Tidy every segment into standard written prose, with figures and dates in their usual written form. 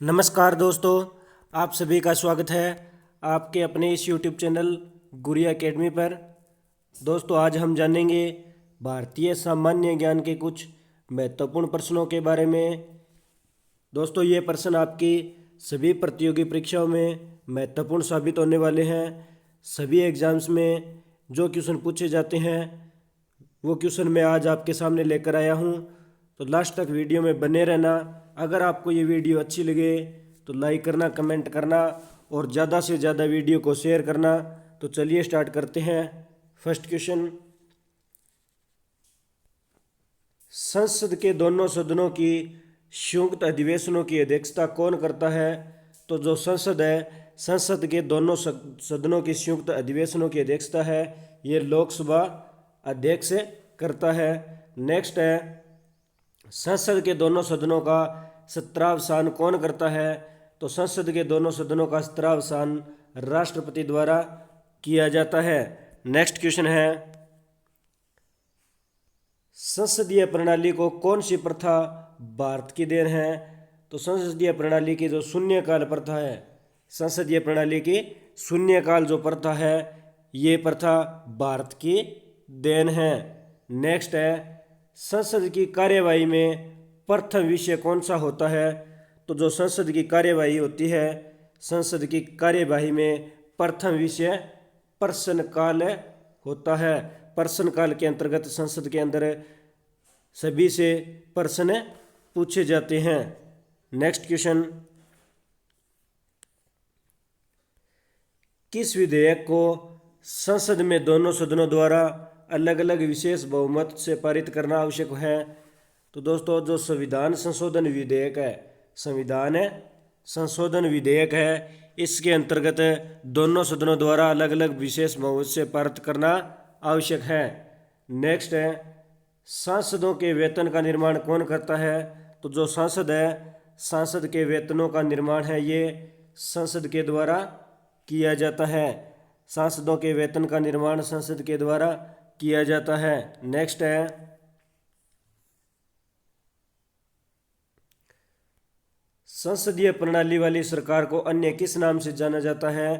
नमस्कार दोस्तों, आप सभी का स्वागत है आपके अपने इस यूट्यूब चैनल गुरी एकेडमी पर। दोस्तों, आज हम जानेंगे भारतीय सामान्य ज्ञान के कुछ महत्वपूर्ण प्रश्नों के बारे में। दोस्तों, ये प्रश्न आपकी सभी प्रतियोगी परीक्षाओं में महत्वपूर्ण साबित होने वाले हैं। सभी एग्जाम्स में जो क्वेश्चन पूछे जाते हैं वो क्वेश्चन मैं आज आपके सामने लेकर आया हूँ, तो लास्ट तक वीडियो में बने रहना। अगर आपको ये वीडियो अच्छी लगे तो लाइक करना, कमेंट करना और ज़्यादा से ज़्यादा वीडियो को शेयर करना। तो चलिए स्टार्ट करते हैं। फर्स्ट क्वेश्चन, संसद के दोनों सदनों की संयुक्त अधिवेशनों की अध्यक्षता कौन करता है? तो जो संसद है, संसद के दोनों सदनों की संयुक्त अधिवेशनों की अध्यक्षता है ये लोकसभा अध्यक्ष करता है। नेक्स्ट है, संसद के दोनों सदनों का सत्रावसान कौन करता है? तो संसद के दोनों सदनों का सत्रावसान राष्ट्रपति द्वारा किया जाता है। नेक्स्ट क्वेश्चन है, संसदीय प्रणाली को कौन सी प्रथा भारत की देन है? तो संसदीय प्रणाली की जो शून्यकाल प्रथा है, संसदीय प्रणाली की शून्यकाल जो प्रथा है ये प्रथा भारत की देन है। नेक्स्ट है, संसद की कार्यवाही में प्रथम विषय कौन सा होता है? तो जो संसद की कार्यवाही होती है, संसद की कार्यवाही में प्रथम विषय प्रश्नकाल होता है। प्रश्नकाल के अंतर्गत संसद के अंदर सभी से प्रश्न पूछे जाते हैं। नेक्स्ट क्वेश्चन, किस विधेयक को संसद में दोनों सदनों द्वारा अलग अलग विशेष बहुमत से पारित करना आवश्यक है? तो दोस्तों, जो संविधान संशोधन विधेयक है, संविधान संशोधन विधेयक है, इसके अंतर्गत दोनों सदनों द्वारा अलग अलग विशेष बहुमत से पारित करना आवश्यक है। नेक्स्ट है, सांसदों के वेतन का निर्माण कौन करता है? तो जो सांसद है, सांसद के वेतनों का निर्माण है ये संसद के द्वारा किया जाता है। सांसदों के वेतन का निर्माण संसद के द्वारा किया जाता है। नेक्स्ट है, संसदीय प्रणाली वाली सरकार को अन्य किस नाम से जाना जाता है?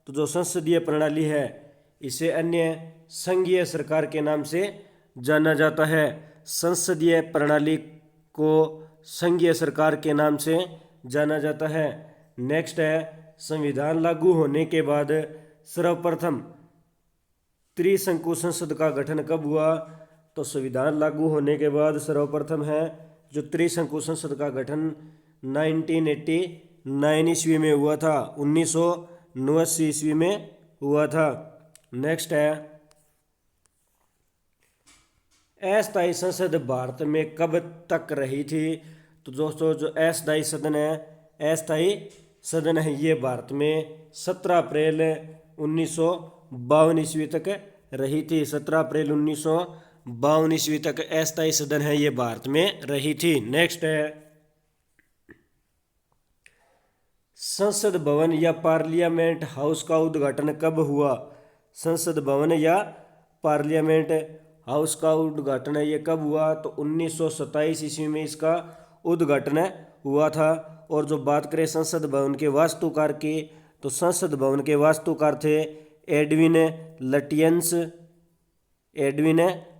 तो जो संसदीय प्रणाली है इसे अन्य संघीय सरकार के नाम से जाना जाता है। संसदीय प्रणाली को संघीय सरकार के नाम से जाना जाता है। नेक्स्ट है, संविधान लागू होने के बाद सर्वप्रथम त्रिशंकु संसद का गठन कब हुआ? तो संविधान लागू होने के बाद सर्वप्रथम है जो त्रिशंकु संसद का गठन 1989 ईस्वी में हुआ था, 1989 ईस्वी में हुआ था। नेक्स्ट है, अस्थायी संसद भारत में कब तक रही थी? तो दोस्तों, जो अस्थायी सदन है, अस्थायी सदन है ये भारत में 17 अप्रैल 1952 ईस्वी तक रही थी। 17 अप्रैल 1952 ईस्वी तक अस्थायी सदन है ये भारत में रही थी। नेक्स्ट है, संसद भवन या पार्लियामेंट हाउस का उद्घाटन कब हुआ? संसद भवन या पार्लियामेंट हाउस का उद्घाटन ये कब हुआ? तो 1927 ईस्वी में इसका उद्घाटन हुआ था। और जो बात करें संसद भवन के वास्तुकार की, तो संसद भवन के वास्तुकार थे एडविन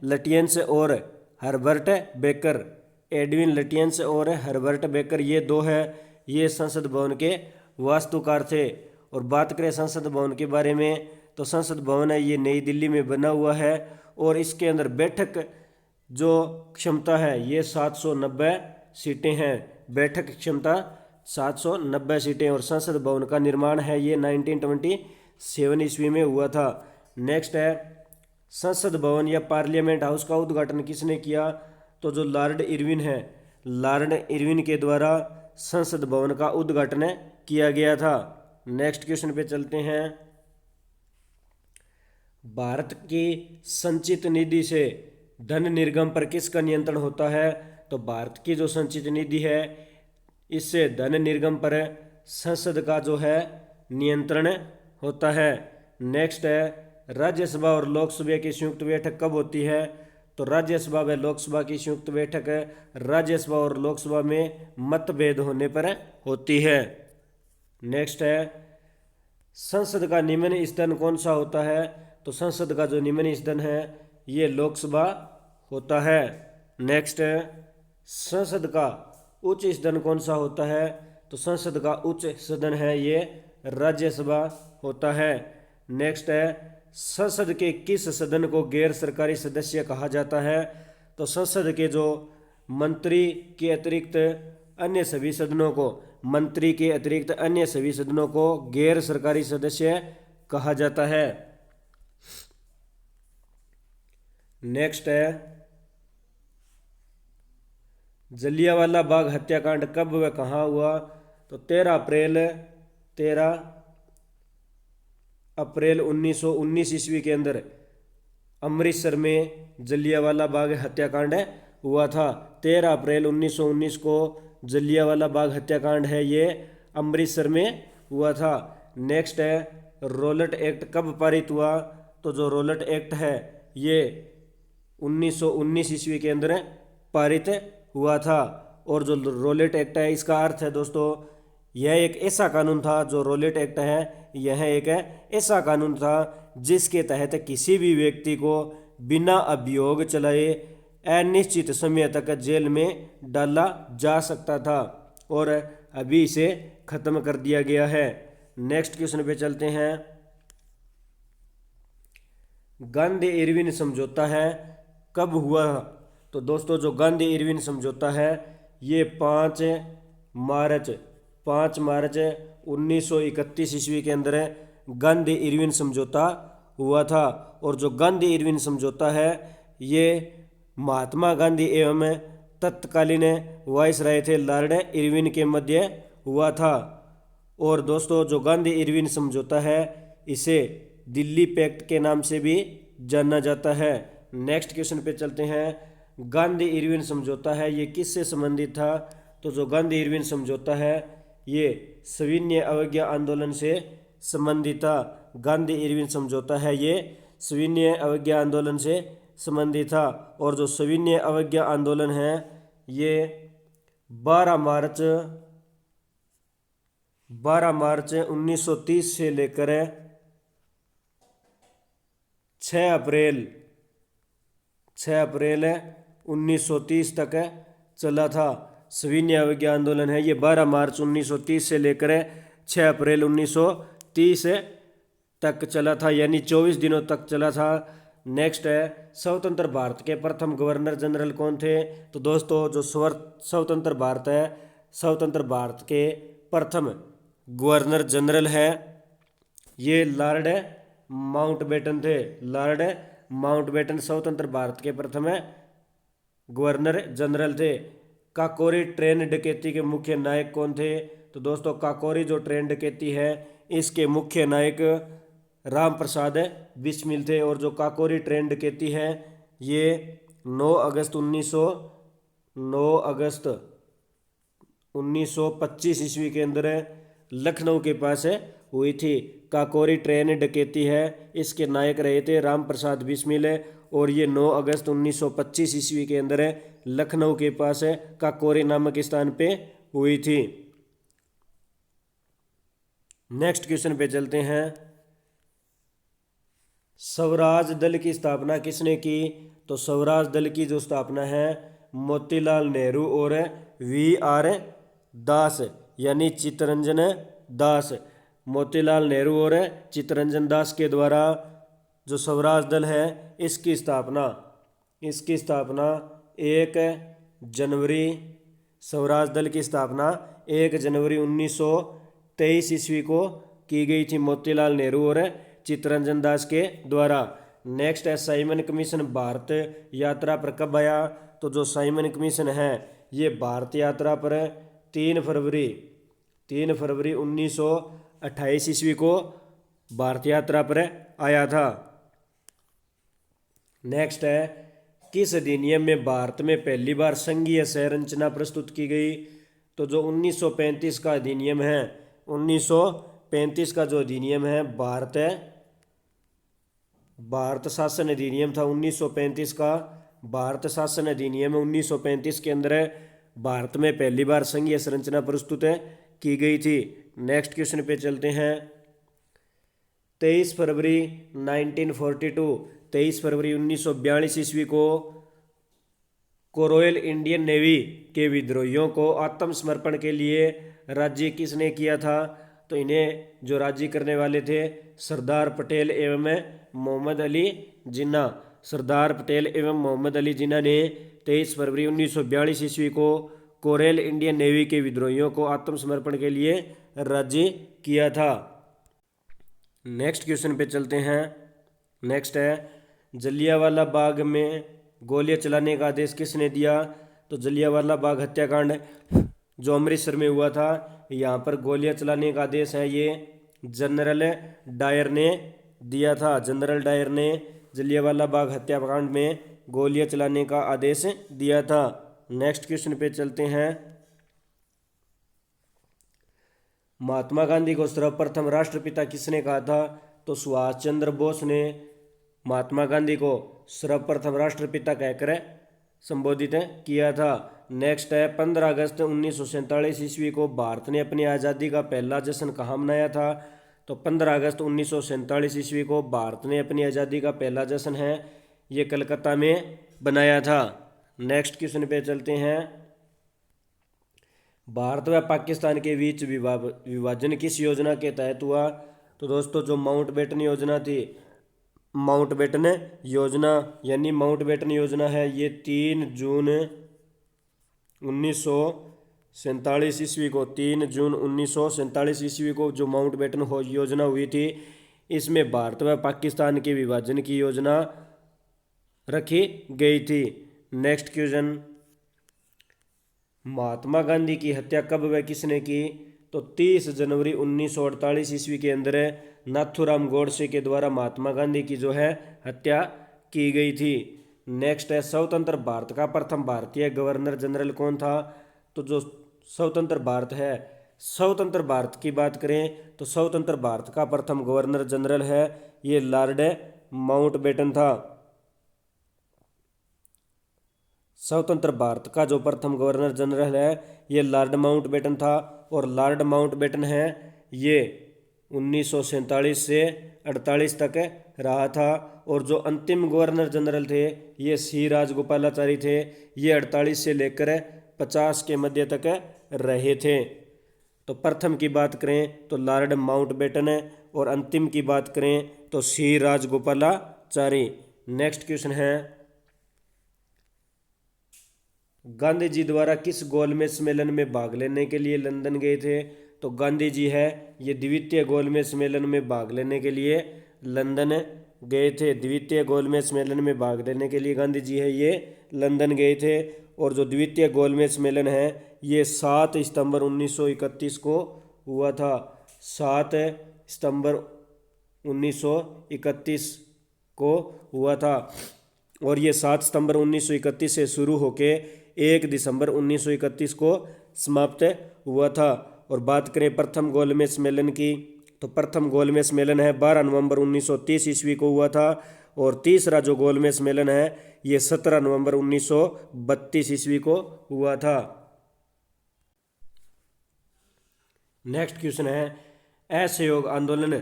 लटियंस और हर्बर्ट बेकर। एडविन लटियंस और हर्बर्ट बेकर ये दो है, ये संसद भवन के वास्तुकार थे। और बात करें संसद भवन के बारे में, तो संसद भवन है ये नई दिल्ली में बना हुआ है और इसके अंदर बैठक जो क्षमता है ये 790 सीटें हैं। बैठक क्षमता 790 सीटें। और संसद भवन का निर्माण है ये 1927 ईस्वी में हुआ था। नेक्स्ट है, संसद भवन या पार्लियामेंट हाउस का उद्घाटन किसने किया? तो जो लॉर्ड इरविन है, लॉर्ड इरविन के द्वारा संसद भवन का उद्घाटन किया गया था। नेक्स्ट क्वेश्चन पे चलते हैं, भारत की संचित निधि से धन निर्गम पर किसका नियंत्रण होता है? तो भारत की जो संचित निधि है इससे धन निर्गम पर संसद का जो है नियंत्रण होता है। नेक्स्ट है, राज्यसभा और लोकसभा की संयुक्त बैठक कब होती है? तो राज्यसभा व लोकसभा की संयुक्त बैठक राज्यसभा और लोकसभा में मतभेद होने पर होती है। नेक्स्ट है संसद का निम्न सदन कौन सा होता है? तो संसद का जो निम्न सदन है ये लोकसभा होता है। नेक्स्ट है संसद का उच्च सदन कौन सा होता है? तो संसद का उच्च सदन है ये राज्यसभा होता है। नेक्स्ट है संसद के किस सदन को गैर सरकारी सदस्य कहा जाता है? तो संसद के जो मंत्री के अतिरिक्त अन्य सभी सदनों को मंत्री के अतिरिक्त अन्य सभी सदनों को गैर सरकारी सदस्य कहा जाता है। नेक्स्ट है जलियांवाला बाग हत्याकांड कब व कहाँ हुआ? तो 13 अप्रैल 1919 ईस्वी के अंदर अमृतसर में जलियांवाला बाग हत्याकांड हुआ था। 13 अप्रैल 1919 को जलियांवाला बाग हत्याकांड है ये अमृतसर में हुआ था। नेक्स्ट है रॉलेट एक्ट कब पारित हुआ? तो जो रॉलेट एक्ट है ये 1919 ईस्वी के अंदर पारित हुआ था। और जो रॉलेट एक्ट है इसका अर्थ है दोस्तों यह एक ऐसा कानून था, जो रॉलेट एक्ट है यह एक ऐसा कानून था जिसके तहत किसी भी व्यक्ति को बिना अभियोग चलाए अनिश्चित समय तक जेल में डाला जा सकता था और अभी इसे खत्म कर दिया गया है। नेक्स्ट क्वेश्चन पे चलते हैं। गांधी इरविन समझौता है कब हुआ? तो दोस्तों जो गांधी इरविन समझौता है ये 5 मार्च 1931 ईस्वी के अंदर गांधी इरविन समझौता हुआ था। और जो गांधी इरविन समझौता है ये महात्मा गांधी एवं तत्कालीन वाइसराय थे लॉर्ड इरविन के मध्य हुआ था। और दोस्तों जो गांधी इरविन समझौता है इसे दिल्ली पैक्ट के नाम से भी जाना जाता है। नेक्स्ट क्वेश्चन पे चलते हैं। गांधी इरविन समझौता है ये किससे संबंधित था? तो जो गांधी इरविन समझौता है ये सविनय अवज्ञा आंदोलन से संबंधित था। गांधी इरविन समझौता है ये सविनय अवज्ञा आंदोलन से संबंधित था। और जो सविनय अवज्ञा आंदोलन है ये 12 मार्च 1930 से लेकर 6 अप्रैल 1930 तक चला था। सविनय अवज्ञा आंदोलन है ये 12 मार्च 1930 से लेकर 6 अप्रैल 1930 तक चला था, यानी 24 दिनों तक चला था। नेक्स्ट है स्वतंत्र भारत के प्रथम गवर्नर जनरल कौन थे? तो दोस्तों जो स्वतंत्र भारत है स्वतंत्र भारत के प्रथम गवर्नर जनरल है ये लॉर्ड माउंटबेटन थे। लॉर्ड माउंटबेटन स्वतंत्र भारत के प्रथम गवर्नर जनरल थे। काकोरी ट्रेन डकैती के मुख्य नायक कौन थे? तो दोस्तों काकोरी जो ट्रेन डकैती है इसके मुख्य नायक राम प्रसाद बिस्मिल थे। और जो काकोरी ट्रेन डकैती है ये 9 अगस्त 1925 ईस्वी के अंदर लखनऊ के पास हुई थी। काकोरी ट्रेन डकैती है इसके नायक रहे थे राम प्रसाद बिस्मिल और ये 9 अगस्त 1925 ईस्वी के अंदर लखनऊ के पास काकोरी नामक स्थान पे हुई थी। नेक्स्ट क्वेश्चन पे चलते हैं। स्वराज दल की स्थापना किसने की? तो स्वराज दल की जो स्थापना है मोतीलाल नेहरू और VR दास यानी चित्तरंजन दास। मोतीलाल नेहरू और चित्तरंजन दास के द्वारा जो स्वराज दल है इसकी स्थापना 1 जनवरी स्वराज दल की स्थापना 1 जनवरी 1923 ईस्वी को की गई थी मोतीलाल नेहरू और चित्तरंजन दास के द्वारा। नेक्स्ट है साइमन कमीशन भारत यात्रा पर कब आया? तो जो साइमन कमीशन है ये भारत यात्रा पर 3 फरवरी 1928 ईस्वी को भारत यात्रा पर आया था। नेक्स्ट है किस अधिनियम में भारत में पहली बार संघीय संरचना प्रस्तुत की गई? तो जो 1935 का अधिनियम है 1935 का जो अधिनियम है भारत शासन अधिनियम था 1935 का। भारत शासन अधिनियम 1935 के अंदर भारत में पहली बार संघीय संरचना प्रस्तुत की गई थी। नेक्स्ट क्वेश्चन पे चलते हैं। 23 फरवरी 1942, 23 फरवरी 1942 ईस्वी को रॉयल इंडियन नेवी के विद्रोहियों को आत्मसमर्पण के लिए राज्य किसने किया था? तो इन्हें जो राज्य करने वाले थे सरदार पटेल एवं मोहम्मद अली जिन्ना। सरदार पटेल एवं मोहम्मद अली जिन्ना ने 23 फरवरी 1942 ईस्वी को रॉयल इंडियन नेवी के विद्रोहियों को आत्मसमर्पण के लिए राज्य किया था। नेक्स्ट क्वेश्चन पे चलते हैं। नेक्स्ट है जलियांवाला बाग में गोलियां चलाने का आदेश किसने दिया? तो जलियांवाला बाग हत्याकांड जो अमृतसर में हुआ था, यहाँ पर गोलियां चलाने का आदेश है ये जनरल डायर ने दिया था। जनरल डायर ने जलियांवाला बाग हत्याकांड में गोलियां चलाने का आदेश दिया था। नेक्स्ट क्वेश्चन पे चलते हैं। महात्मा गांधी को सर्वप्रथम राष्ट्रपिता किसने कहा था? तो सुभाष चंद्र बोस ने महात्मा गांधी को सर्वप्रथम राष्ट्रपिता कहकर संबोधित किया था। नेक्स्ट है 15 अगस्त 1947 ईस्वी को भारत ने अपनी आज़ादी का पहला जश्न कहाँ मनाया था? तो 15 अगस्त 1947 ईस्वी को भारत ने अपनी आज़ादी का पहला जश्न है ये कलकत्ता में बनाया था। नेक्स्ट क्वेश्चन पे चलते हैं। भारत व पाकिस्तान के बीच विभाजन किस योजना के तहत हुआ? तो दोस्तों जो माउंटबेटन योजना थी, माउंटबेटन योजना यानी माउंटबेटन योजना है ये 3 जून 1947 ईस्वी को 3 जून 1947 ईस्वी को जो माउंटबेटन योजना हुई थी, इसमें भारत व पाकिस्तान के विभाजन की योजना रखी गई थी। नेक्स्ट क्वेश्चन, महात्मा गांधी की हत्या कब व किसने की? तो 30 जनवरी 1948 ईस्वी के अंदर नाथूराम गोडसे के द्वारा महात्मा गांधी की जो है हत्या की गई थी। नेक्स्ट है स्वतंत्र भारत का प्रथम भारतीय गवर्नर जनरल कौन था? तो जो स्वतंत्र भारत है, स्वतंत्र भारत की बात करें तो स्वतंत्र भारत का प्रथम गवर्नर जनरल है ये लॉर्ड माउंटबेटन था। स्वतंत्र भारत का जो प्रथम गवर्नर जनरल है ये लॉर्ड माउंटबेटन था और लॉर्ड माउंटबेटन है ये 1947 से 48 तक रहा था। और जो अंतिम गवर्नर जनरल थे ये सी राजगोपालाचारी थे, ये 48 से लेकर 50 के मध्य तक रहे थे। तो प्रथम की बात करें तो लॉर्ड माउंटबेटन और अंतिम की बात करें तो सी राजगोपालाचारी। नेक्स्ट क्वेश्चन है, गांधी जी द्वारा किस गोलमेज सम्मेलन में भाग लेने के लिए लंदन गए थे? तो गांधी जी है ये द्वितीय गोलमेज सम्मेलन में भाग लेने के लिए लंदन गए थे। द्वितीय गोलमेज सम्मेलन में भाग लेने के लिए गांधी जी है ये लंदन गए थे। और जो द्वितीय गोलमेज सम्मेलन है ये 7 सितंबर 1931 को हुआ था। 7 सितंबर 1931 को हुआ था और ये 7 सितंबर 1931 से शुरू होके 1 दिसंबर 1931 को समाप्त हुआ था। और बात करें प्रथम गोलमेज सम्मेलन की तो प्रथम गोलमेज सम्मेलन है 12 नवंबर 1930 ईस्वी को हुआ था और तीसरा जो गोलमेज सम्मेलन है ये 17 नवंबर 1932 ईस्वी को हुआ था। नेक्स्ट क्वेश्चन है, असहयोग आंदोलन,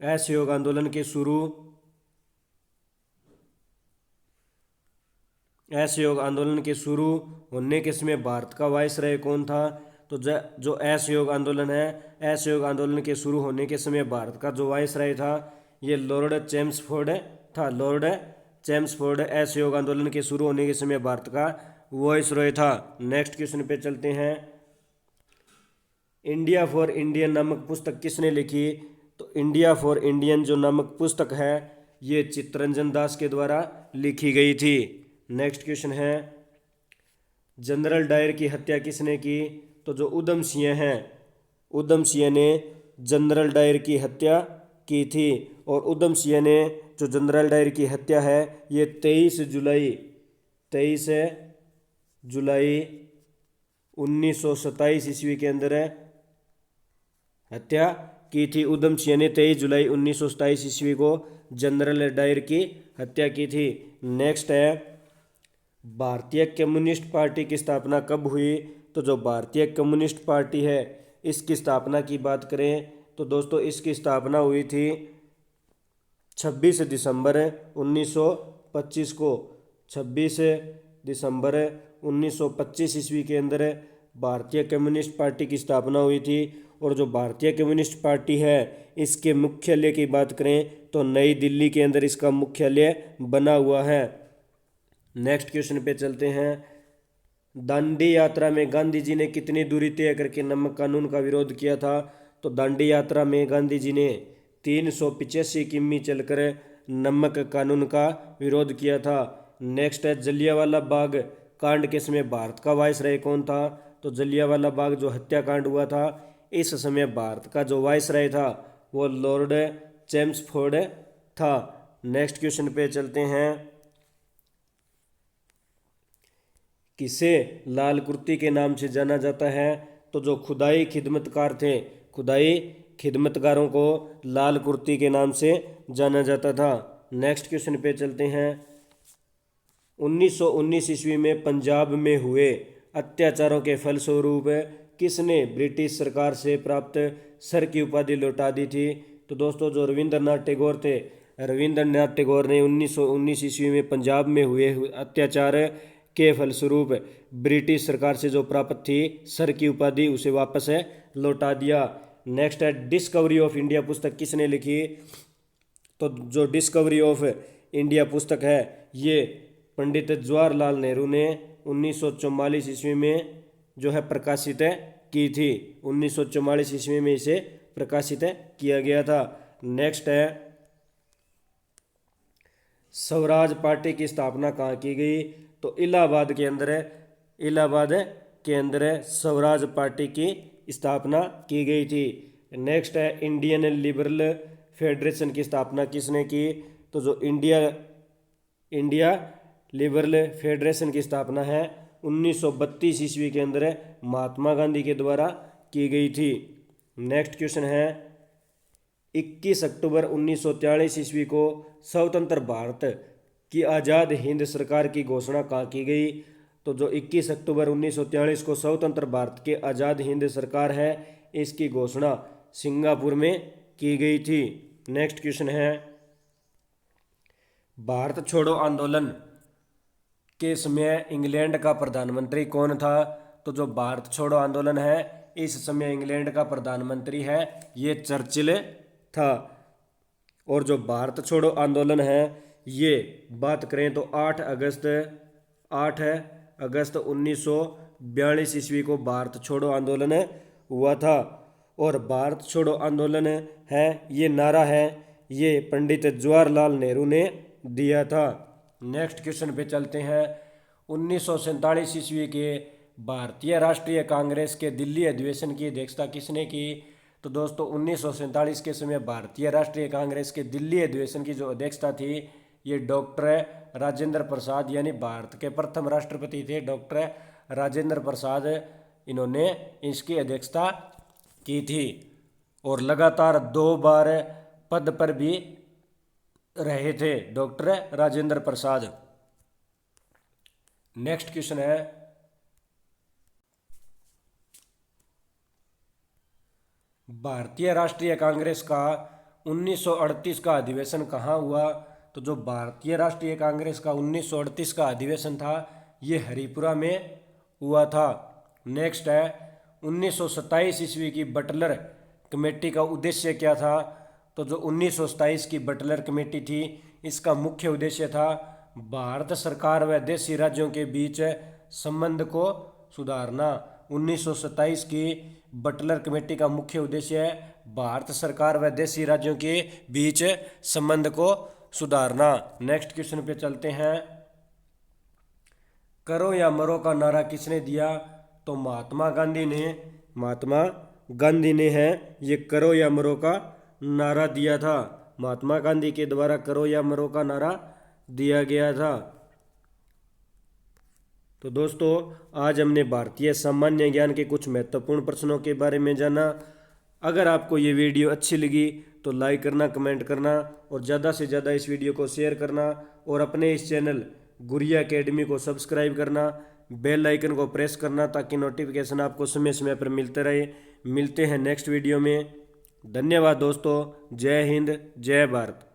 असहयोग आंदोलन के शुरू, असहयोग आंदोलन के शुरू होने के समय भारत का वायसराय कौन था? तो जो असहयोग आंदोलन है, असहयोग आंदोलन के शुरू होने के समय भारत का जो वायसराय था ये लॉर्ड चैम्सफोर्ड था। लॉर्ड चैम्सफोर्ड असहयोग आंदोलन के शुरू होने के समय भारत का वायसराय था। नेक्स्ट क्वेश्चन पे चलते हैं, इंडिया फॉर इंडियन नामक पुस्तक किसने लिखी? तो इंडिया फॉर इंडियन जो नामक पुस्तक है ये चित्तरंजन दास के द्वारा लिखी गई थी। नेक्स्ट क्वेश्चन है, जनरल डायर की हत्या किसने की? तो जो उधम सिंह हैं, उधम सिंह ने जनरल डायर की हत्या की थी। और उधम सिंह ने जो जनरल डायर की हत्या है ये 23 जुलाई 1927 ईस्वी के अंदर हत्या की थी। उधम सिंह ने 23 जुलाई 1927 ईस्वी को जनरल डायर की हत्या की थी। नेक्स्ट है, भारतीय कम्युनिस्ट पार्टी की स्थापना कब हुई? तो जो भारतीय कम्युनिस्ट पार्टी है इसकी स्थापना की बात करें तो दोस्तों इसकी स्थापना हुई थी 26 दिसंबर 1925 को। 26 दिसंबर 1925 ईस्वी के अंदर भारतीय कम्युनिस्ट पार्टी की स्थापना हुई थी। और जो भारतीय कम्युनिस्ट पार्टी है इसके मुख्यालय की बात करें तो नई दिल्ली के अंदर इसका मुख्यालय बना हुआ है। नेक्स्ट क्वेश्चन पे चलते हैं। दांडी यात्रा में गांधी जी ने कितनी दूरी तय करके नमक कानून का विरोध किया था? तो दांडी यात्रा में गांधी जी ने 385 किमी चलकर नमक कानून का विरोध किया था। नेक्स्ट है जलियांवाला बाग कांड के समय भारत का वायसराय कौन था? तो जलियांवाला बाग जो हत्याकांड हुआ था इस समय भारत का जो वायसराय था वो लॉर्ड चेम्सफोर्ड था। नेक्स्ट क्वेश्चन पे चलते हैं। किसे लाल कुर्ती के नाम से जाना जाता है? तो जो खुदाई खिदमतकार थे, खुदाई खिदमतकारों को लाल कुर्ती के नाम से जाना जाता था। नेक्स्ट क्वेश्चन पे चलते हैं। 1919 ईस्वी में पंजाब में हुए अत्याचारों के फलस्वरूप किसने ब्रिटिश सरकार से प्राप्त सर की उपाधि लौटा दी थी? तो दोस्तों जो रविंद्रनाथ टैगोर थे, रविंद्रनाथ टैगोर ने 1919 ईस्वी में पंजाब में हुए अत्याचार के फलस्वरूप ब्रिटिश सरकार से जो प्राप्त थी सर की उपाधि उसे वापस लौटा दिया। नेक्स्ट है डिस्कवरी ऑफ इंडिया पुस्तक किसने लिखी? तो जो डिस्कवरी ऑफ इंडिया पुस्तक है ये पंडित जवाहरलाल नेहरू ने 1944 ईस्वी में जो है प्रकाशित की थी। 1944 ईस्वी में इसे प्रकाशित किया गया था। नेक्स्ट है स्वराज पार्टी की स्थापना कहाँ की गई? तो इलाहाबाद के अंदर स्वराज पार्टी की स्थापना की गई थी। नेक्स्ट है इंडियन लिबरल फेडरेशन की स्थापना किसने की? तो जो इंडिया लिबरल फेडरेशन की स्थापना है 1932 ईस्वी के अंदर महात्मा गांधी के द्वारा की गई थी। नेक्स्ट क्वेश्चन है 21 अक्टूबर 1943 ईस्वी को स्वतंत्र भारत की आज़ाद हिंद सरकार की घोषणा कहाँ की गई? तो जो 21 अक्टूबर 1943 को स्वतंत्र भारत के आज़ाद हिंद सरकार है इसकी घोषणा सिंगापुर में की गई थी। नेक्स्ट क्वेश्चन है भारत छोड़ो आंदोलन के समय इंग्लैंड का प्रधानमंत्री कौन था? तो जो भारत छोड़ो आंदोलन है इस समय इंग्लैंड का प्रधानमंत्री है ये चर्चिल था। और जो भारत छोड़ो आंदोलन है ये बात करें तो 8 अगस्त 1942 ईस्वी को भारत छोड़ो आंदोलन हुआ था। और भारत छोड़ो आंदोलन है ये नारा है ये पंडित जवाहरलाल नेहरू ने दिया था। नेक्स्ट क्वेश्चन पे चलते हैं। 1947 ईस्वी के भारतीय राष्ट्रीय कांग्रेस के दिल्ली अधिवेशन की अध्यक्षता किसने की? तो दोस्तों 1947 के समय भारतीय राष्ट्रीय कांग्रेस के दिल्ली अधिवेशन की जो अध्यक्षता थी ये डॉक्टर राजेंद्र प्रसाद यानी भारत के प्रथम राष्ट्रपति थे डॉक्टर राजेंद्र प्रसाद, इन्होंने इसकी अध्यक्षता की थी। और लगातार 2 बार पद पर भी रहे थे doctor Rajendra Prasad. Next question है भारतीय राष्ट्रीय कांग्रेस का 1938 का अधिवेशन कहाँ हुआ? तो जो भारतीय राष्ट्रीय कांग्रेस का 1938 का अधिवेशन था ये हरिपुरा में हुआ था। नेक्स्ट है 1927 ईस्वी की बटलर कमेटी का उद्देश्य क्या था? तो जो 1927 की बटलर कमेटी थी इसका मुख्य उद्देश्य था भारत सरकार व देशी राज्यों के बीच संबंध को सुधारना। 1927 की बटलर कमेटी का मुख्य उद्देश्य है भारत सरकार व देशी राज्यों के बीच संबंध को सुधारना। नेक्स्ट क्वेश्चन पे चलते हैं। करो या मरो का नारा किसने दिया? तो महात्मा गांधी ने है ये करो या मरो का नारा दिया था। महात्मा गांधी के द्वारा करो या मरो का नारा दिया गया था। तो दोस्तों आज हमने भारतीय सामान्य ज्ञान के कुछ महत्वपूर्ण प्रश्नों के बारे में जाना। अगर आपको ये वीडियो अच्छी लगी तो लाइक करना, कमेंट करना और ज़्यादा से ज़्यादा इस वीडियो को शेयर करना और अपने इस चैनल गुरिया एकेडमी को सब्सक्राइब करना, बेल आइकन को प्रेस करना ताकि नोटिफिकेशन आपको समय समय पर मिलते रहे। मिलते हैं नेक्स्ट वीडियो में। धन्यवाद दोस्तों। जय हिंद, जय भारत।